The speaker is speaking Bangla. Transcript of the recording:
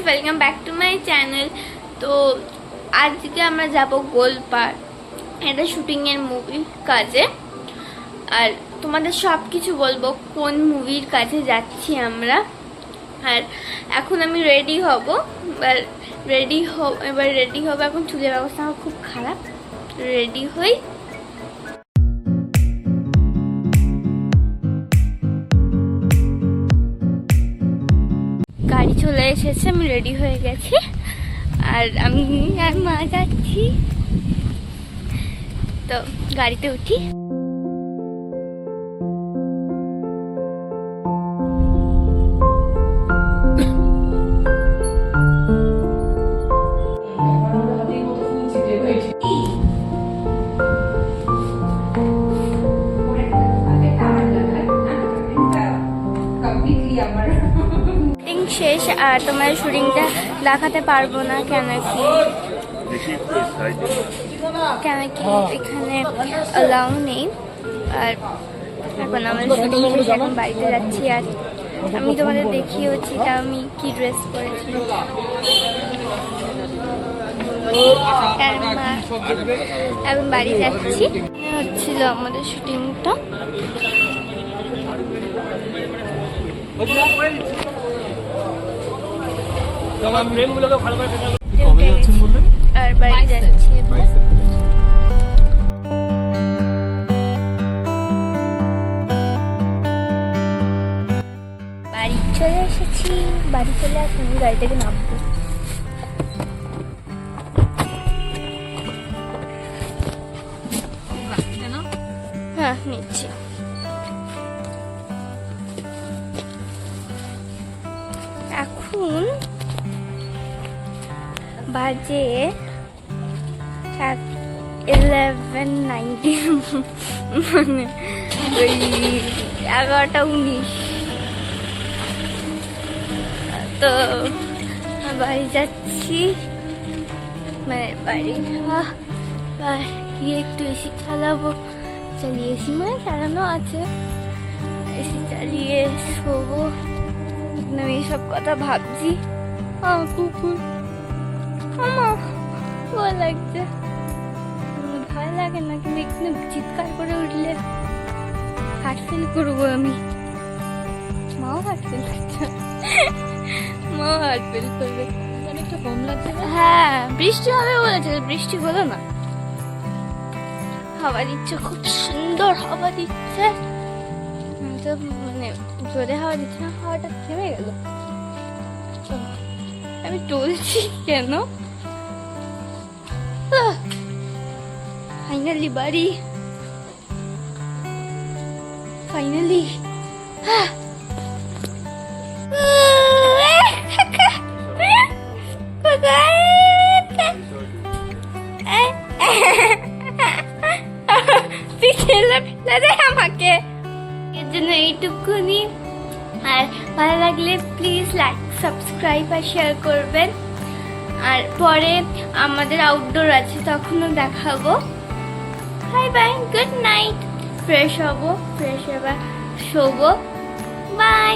Welcome back to my channel. তো আজকে আমরা যাব গোলপাড়, এটা শুটিংয়ের মুভির কাজে। আর তোমাদের সব কিছু বলবো কোন মুভির কাজে যাচ্ছি আমরা। আর এখন আমি রেডি হব, এবার রেডি হব। এখন চুলের অবস্থা আমার খুব খারাপ, রেডি হই। গাড়ি চলে এসেছে, আমি রেডি হয়ে গেছি। আর আমি আর মা যাচ্ছি, তো গাড়িতে উঠি। শেষ, আর তোমার শুটিংটা দেখাতে পারবো না কেন কি এখানে অ্যালাউ নেই। আর এখন আমাদের শুটিং শেষ, এখন বাড়িতে যাচ্ছি। আর আমি তোমাদের দেখিয়েছি তা আমি কি ড্রেস পরেছি। এখন বাড়ি যাচ্ছি, হচ্ছিল আমাদের শুটিংটা। আর বাড়ি যাচ্ছি। বাড়ি চলে এসেছি, বাড়ি চলে আসুন, গাড়ি থেকে নামবো। হ্যাঁ নিচ্ছি। এখন বাজে 11:19, মানে ওই 11:19। তো বাড়ি যাচ্ছি, মানে বাড়ি গিয়ে একটু এসি চালাবো। চালিয়ে এসি মানে চালানো আছে, এসি চালিয়ে শোবো। আমি এইসব কথা ভাবছি। কুকুর আমার ভয় লাগছে, ভয় লাগে না, কিন্তু এখানে চিৎকার করে উঠলে হার্ট ফেল করবো আমি। মাও হার্ট ফেল করছে, মাও হার্ট ফেল করবে। অনেকটা কম লাগছে। হ্যাঁ বৃষ্টি হবে বলেছে, বৃষ্টি হলো না। হাওয়া দিচ্ছে, খুব সুন্দর হাওয়া দিচ্ছে। তো মানে জোরে হাওয়া দিচ্ছে না, হাওয়াটা থেমে গেল। আমি টলছি কেন? ফাইনালি বাড়ি, ফাইনালি। আমাকে এর জন্য এইটুকুনি। আর ভালো লাগলে প্লিজ লাইক, সাবস্ক্রাইব আর শেয়ার করবেন। আর পরে আমাদের আউটডোর আছে, তখনও দেখাবো। Bye bye, good night. Fresh হবো, ফ্রেশ হবার শোবো। বাই।